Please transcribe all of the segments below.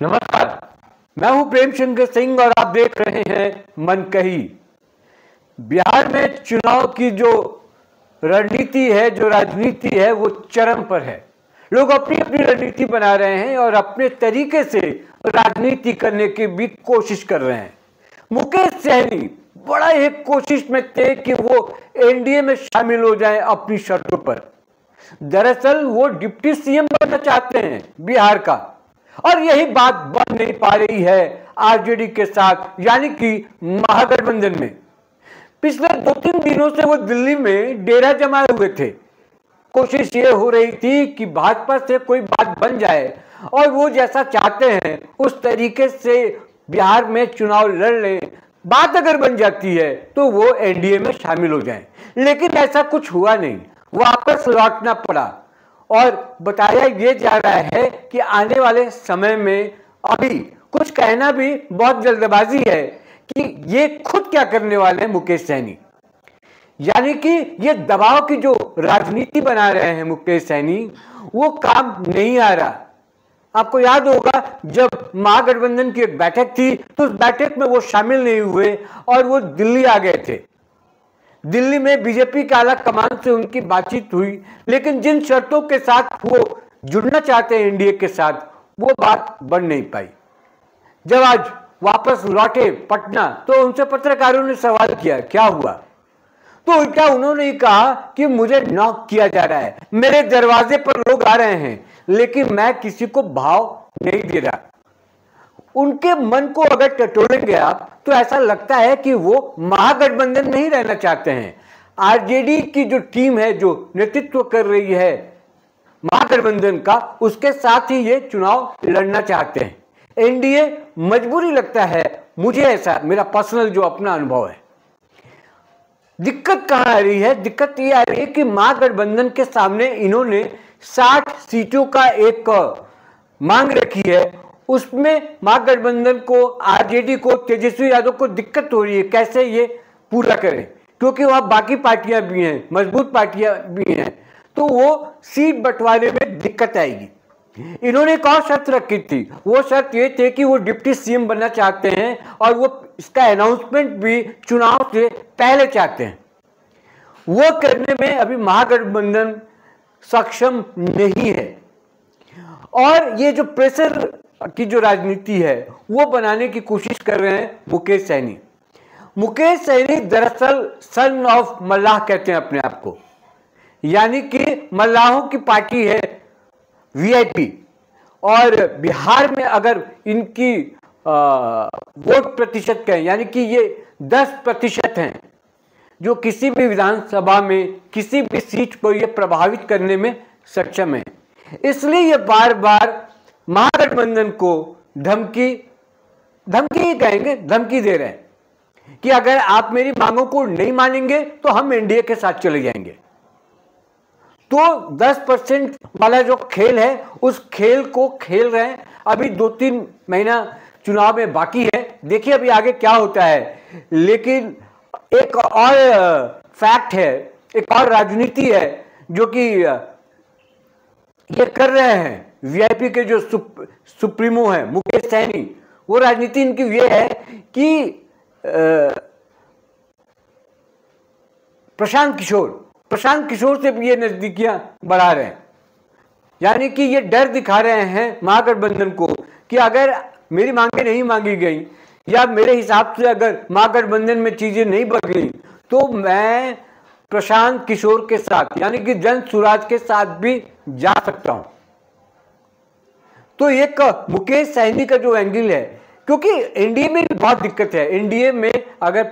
नमस्कार, मैं हूं प्रेम शंकर सिंह और आप देख रहे हैं मन कही। बिहार में चुनाव की जो रणनीति है, जो राजनीति है, वो चरम पर है। लोग अपनी अपनी रणनीति बना रहे हैं और अपने तरीके से राजनीति करने की भी कोशिश कर रहे हैं। मुकेश सहनी बड़ा एक कोशिश में थे कि वो एनडीए में शामिल हो जाएं अपनी शर्तों पर। दरअसल वो डिप्टी सीएम बनना चाहते हैं बिहार का, और यही बात बन नहीं पा रही है आरजेडी के साथ, यानी कि महागठबंधन में। पिछले 2-3 दिनों से वो दिल्ली में डेरा जमाए हुए थे। कोशिश ये हो रही थी कि भाजपा से कोई बात बन जाए और वो जैसा चाहते हैं उस तरीके से बिहार में चुनाव लड़ लें। बात अगर बन जाती है तो वो एनडीए में शामिल हो जाएं, लेकिन ऐसा कुछ हुआ नहीं, वापस लौटना पड़ा। और बताया ये जा रहा है कि आने वाले समय में अभी कुछ कहना भी बहुत जल्दबाजी है कि ये खुद क्या करने वाले हैं मुकेश सहनी। यानी कि ये दबाव की जो राजनीति बना रहे हैं मुकेश सहनी, वो काम नहीं आ रहा। आपको याद होगा जब महागठबंधन की एक बैठक थी तो उस बैठक में वो शामिल नहीं हुए और वो दिल्ली आ गए थे। दिल्ली में बीजेपी के आला कमान से उनकी बातचीत हुई, लेकिन जिन शर्तों के साथ वो जुड़ना चाहते हैं एनडीए के साथ, वो बात बन नहीं पाई। जब आज वापस लौटे पटना तो उनसे पत्रकारों ने सवाल किया क्या हुआ, तो उल्टा उन्होंने कहा कि मुझे नॉक किया जा रहा है, मेरे दरवाजे पर लोग आ रहे हैं, लेकिन मैं किसी को भाव नहीं दे रहा। उनके मन को अगर टटोलेंगे आप तो ऐसा लगता है कि वो महागठबंधन नहीं रहना चाहते हैं। आरजेडी की जो टीम है, जो नेतृत्व कर रही है महागठबंधन का, उसके साथ ही ये चुनाव लड़ना चाहते हैं। एनडीए मजबूरी लगता है मुझे, ऐसा मेरा पर्सनल जो अपना अनुभव है। दिक्कत कहां आ रही है? दिक्कत ये आ रही है कि महागठबंधन के सामने इन्होंने 60 सीटों का एक मांग रखी है। उसमें महागठबंधन को, आरजेडी को, तेजस्वी यादव को दिक्कत हो रही है कैसे ये पूरा करें, क्योंकि वहां बाकी पार्टियां भी हैं, मजबूत पार्टियां भी हैं, तो वो सीट बंटवारे में दिक्कत आएगी। इन्होंने एक और शर्त रखी थी, वो शर्त ये थे कि वो डिप्टी सीएम बनना चाहते हैं और वो इसका अनाउंसमेंट भी चुनाव से पहले चाहते हैं। वो करने में अभी महागठबंधन सक्षम नहीं है। और ये जो प्रेशर की जो राजनीति है वो बनाने की कोशिश कर रहे हैं मुकेश सहनी। मुकेश सहनी दरअसल सन ऑफ मल्लाह कहते हैं अपने आप को, यानी कि मल्लाहों की पार्टी है वीआईपी। और बिहार में अगर इनकी वोट प्रतिशत कहें, यानी कि ये 10% हैं जो किसी भी विधानसभा में किसी भी सीट को ये प्रभावित करने में सक्षम है। इसलिए ये बार बार महागठबंधन को धमकी ही कहेंगे, धमकी दे रहे हैं कि अगर आप मेरी मांगों को नहीं मानेंगे तो हम एनडीए के साथ चले जाएंगे। तो 10% वाला जो खेल है उस खेल को खेल रहे हैं। अभी 2-3 महीना चुनाव में बाकी है, देखिए अभी आगे क्या होता है। लेकिन एक और फैक्ट है, एक और राजनीति है जो कि ये कर रहे हैं वीआईपी के जो सुप्रीमो है मुकेश सहनी। वो राजनीति इनकी ये है कि प्रशांत किशोर से भी ये नजदीकियां बढ़ा रहे हैं। यानी कि ये डर दिखा रहे हैं महागठबंधन को कि अगर मेरी मांगे नहीं मांगी गई या मेरे हिसाब से अगर महागठबंधन में चीजें नहीं बदली तो मैं प्रशांत किशोर के साथ, यानी कि जन सुराज के साथ भी जा सकता हूं। तो एक मुकेश सहनी का जो एंगल है, क्योंकि एनडीए में भी बहुत दिक्कत है। एनडीए में अगर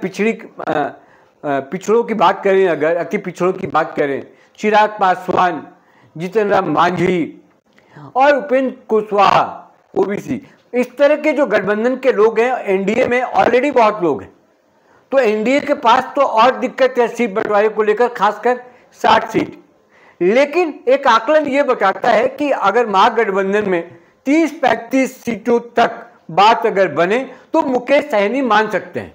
पिछड़ों की बात करें, अगर अति पिछड़ों की बात करें, चिराग पासवान, जीतन राम मांझी और उपेंद्र कुशवाहा ओबीसी, इस तरह के जो गठबंधन के लोग हैं एनडीए में ऑलरेडी बहुत लोग हैं। तो एनडीए के पास तो और दिक्कत है सीट बंटवारे को लेकर, खासकर 60 सीट। लेकिन एक आकलन ये बताता है कि अगर महागठबंधन में 30-35 सीटों तक बात अगर बने तो मुकेश सहनी मान सकते हैं,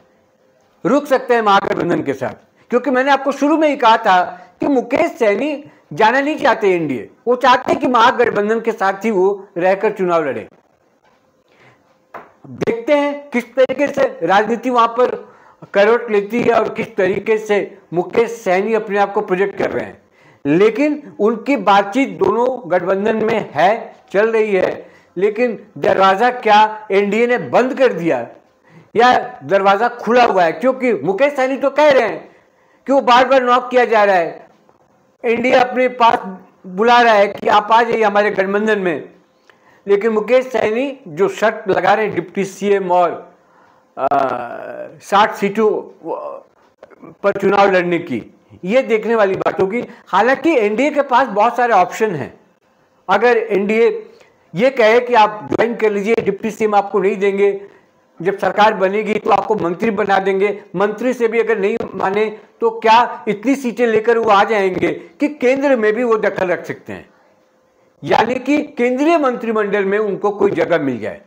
रुक सकते हैं महागठबंधन के साथ। क्योंकि मैंने आपको शुरू में ही कहा था कि मुकेश सहनी जाना नहीं चाहते एनडीए, वो चाहते हैं कि महागठबंधन के साथ ही वो रहकर चुनाव लड़े। देखते हैं किस तरीके से राजनीति वहां पर करवट लेती है और किस तरीके से मुकेश सहनी अपने आप को प्रोजेक्ट कर रहे हैं। लेकिन उनकी बातचीत दोनों गठबंधन में है, चल रही है, लेकिन दरवाजा क्या एनडीए ने बंद कर दिया या दरवाजा खुला हुआ है? क्योंकि मुकेश सहनी तो कह रहे हैं कि वो बार बार नॉक किया जा रहा है, इंडिया अपने पास बुला रहा है कि आप आ जाइए हमारे गठबंधन में। लेकिन मुकेश सहनी जो शर्त लगा रहे हैं डिप्टी सीएम और 60 सीटों पर चुनाव लड़ने की, ये देखने वाली बात होगी। हालांकि एनडीए के पास बहुत सारे ऑप्शन हैं। अगर एनडीए ये कहे कि आप ज्वाइन कर लीजिए, डिप्टी सीएम आपको नहीं देंगे, जब सरकार बनेगी तो आपको मंत्री बना देंगे, मंत्री से भी अगर नहीं माने तो क्या इतनी सीटें लेकर वो आ जाएंगे कि केंद्र में भी वो दखल रख सकते हैं, यानी कि केंद्रीय मंत्रिमंडल में उनको कोई जगह मिल जाए।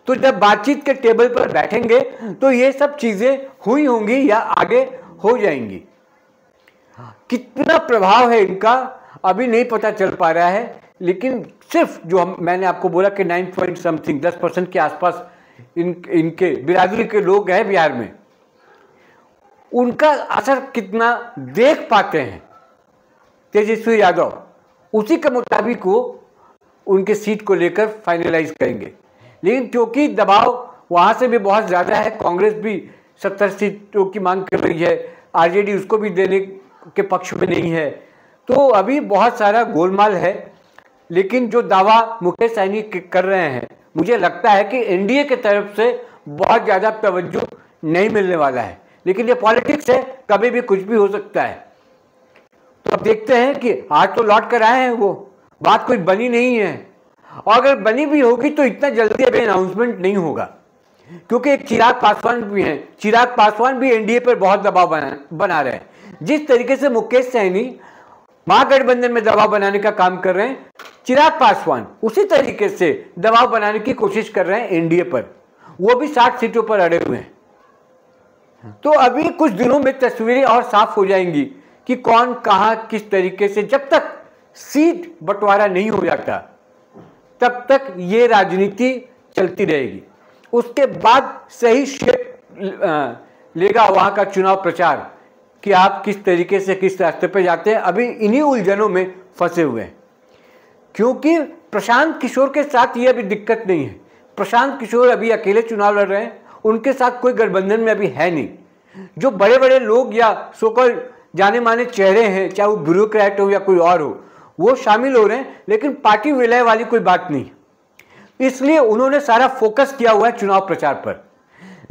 तो जब बातचीत के टेबल पर बैठेंगे तो ये सब चीजें हुई होंगी या आगे हो जाएंगी। कितना प्रभाव है इनका अभी नहीं पता चल पा रहा है, लेकिन सिर्फ जो मैंने आपको बोला कि 9 पॉइंट समथिंग 10% के आसपास इनके बिरादरी के लोग हैं बिहार में, उनका असर कितना देख पाते हैं तेजस्वी यादव, उसी के मुताबिक वो उनके सीट को लेकर फाइनलाइज करेंगे। लेकिन क्योंकि दबाव वहां से भी बहुत ज्यादा है, कांग्रेस भी 70 सीटों की मांग कर रही है, आरजेडी उसको भी देने के पक्ष में नहीं है, तो अभी बहुत सारा गोलमाल है। लेकिन जो दावा मुकेश सहनी कर रहे हैं, मुझे लगता है कि एनडीए की तरफ से बहुत ज्यादा तवज्जो नहीं मिलने वाला है। लेकिन ये पॉलिटिक्स है, कभी भी कुछ भी हो सकता है। तो अब देखते हैं कि आज तो लौट कर आए हैं, वो बात कोई बनी नहीं है, और अगर बनी भी होगी तो इतना जल्दी अभी अनाउंसमेंट नहीं होगा, क्योंकि एक चिराग पासवान भी हैं। चिराग पासवान भी एनडीए पर बहुत दबाव बना रहे हैं। जिस तरीके से मुकेश सहनी महागठबंधन में दबाव बनाने का काम कर रहे हैं, चिराग पासवान उसी तरीके से दबाव बनाने की कोशिश कर रहे हैं एनडीए पर। वो भी 60 सीटों पर अड़े हुए हैं। तो अभी कुछ दिनों में तस्वीरें और साफ हो जाएंगी कि कौन कहां किस तरीके से। जब तक सीट बंटवारा नहीं हो जाता तब तक ये राजनीति चलती रहेगी। उसके बाद सही शेप लेगा वहां का चुनाव प्रचार कि आप किस तरीके से किस रास्ते पे जाते हैं। अभी इन्हीं उलझनों में फंसे हुए हैं, क्योंकि प्रशांत किशोर के साथ ये अभी दिक्कत नहीं है। प्रशांत किशोर अभी अकेले चुनाव लड़ रहे हैं, उनके साथ कोई गठबंधन में अभी है नहीं। जो बड़े बड़े लोग या सोकॉल्ड जाने माने चेहरे हैं, चाहे वो ब्यूरोक्रेट हो या कोई और हो, वो शामिल हो रहे हैं, लेकिन पार्टी विलय वाली कोई बात नहीं। इसलिए उन्होंने सारा फोकस किया हुआ है चुनाव प्रचार पर।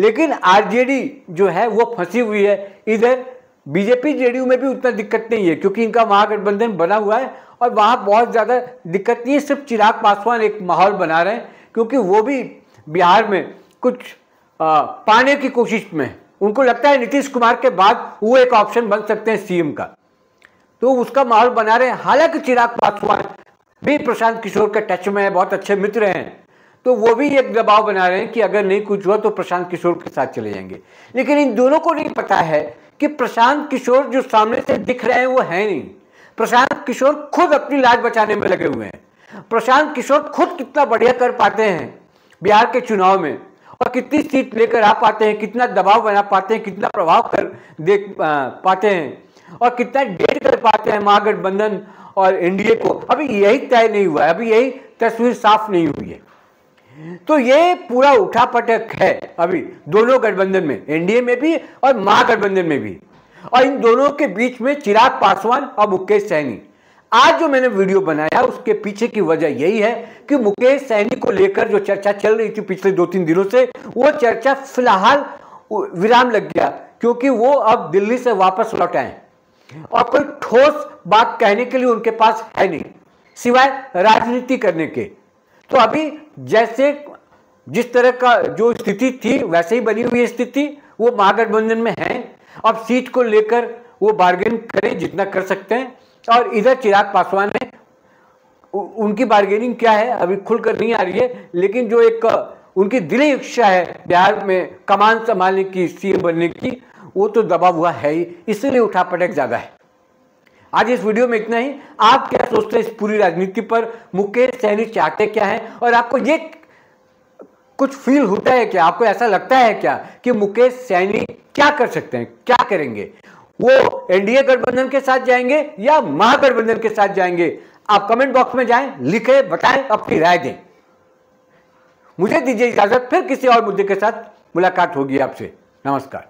लेकिन आरजेडी जो है वो फंसी हुई है। इधर बीजेपी जेडीयू में भी उतना दिक्कत नहीं है, क्योंकि इनका महागठबंधन बना हुआ है और वहां बहुत ज्यादा दिक्कत नहीं है। सिर्फ चिराग पासवान एक माहौल बना रहे हैं, क्योंकि वो भी बिहार में कुछ पाने की कोशिश में। उनको लगता है नीतीश कुमार के बाद वो एक ऑप्शन बन सकते हैं सीएम का, तो उसका माहौल बना रहे हैं। हालांकि चिराग पासवान भी प्रशांत किशोर के टच में है, बहुत अच्छे मित्र हैं, तो वो भी एक दबाव बना रहे हैं कि अगर नहीं कुछ हुआ तो प्रशांत किशोर के साथ चले जाएंगे। लेकिन इन दोनों को नहीं पता है कि प्रशांत किशोर जो सामने से दिख रहे हैं वो है नहीं। प्रशांत किशोर खुद अपनी लाज बचाने में लगे हुए हैं। प्रशांत किशोर खुद कितना बढ़िया कर पाते हैं बिहार के चुनाव में, और कितनी सीट लेकर आ पाते हैं, कितना दबाव बना पाते हैं, कितना प्रभाव कर देख पाते हैं, और कितना डेट कर पाते हैं महागठबंधन और एनडीए को। अभी यही तय नहीं हुआ है, अभी यही तस्वीर साफ नहीं हुई है। तो ये पूरा उठापटक है अभी दोनों गठबंधन में, एनडीए में भी और महागठबंधन में भी, और इन दोनों के बीच में चिराग पासवान और मुकेश सहनी। आज जो मैंने वीडियो बनाया उसके पीछे की वजह यही है कि मुकेश सहनी को लेकर जो चर्चा चल रही थी पिछले 2-3 दिनों से, वो चर्चा फिलहाल विराम लग गया, क्योंकि वो अब दिल्ली से वापस लौट आए और कोई ठोस बात कहने के लिए उनके पास है नहीं, सिवाय राजनीति करने के। तो अभी जैसे जिस तरह का जो स्थिति थी वैसे ही बनी हुई स्थिति, वो महागठबंधन में है। अब सीट को लेकर वो बार्गेन करें जितना कर सकते हैं, और इधर चिराग पासवान है, उनकी बार्गेनिंग क्या है अभी खुलकर नहीं आ रही है, लेकिन जो एक उनकी दिली इच्छा है बिहार में कमान संभालने की, सीएम बनने की, वो तो दबा हुआ है ही, इसलिए उठापटक ज्यादा है। आज इस वीडियो में इतना ही। आप क्या सोचते हैं इस पूरी राजनीति पर? मुकेश सहनी चाहते क्या है, और आपको ये कुछ फील होता है क्या? आपको ऐसा लगता है क्या कि मुकेश सैनी क्या कर सकते हैं, क्या करेंगे? वो एनडीए गठबंधन के साथ जाएंगे या महागठबंधन के साथ जाएंगे? आप कमेंट बॉक्स में जाएं, लिखें, बताएं, अपनी राय दें। मुझे दीजिए इजाजत, फिर किसी और मुद्दे के साथ मुलाकात होगी आपसे। नमस्कार।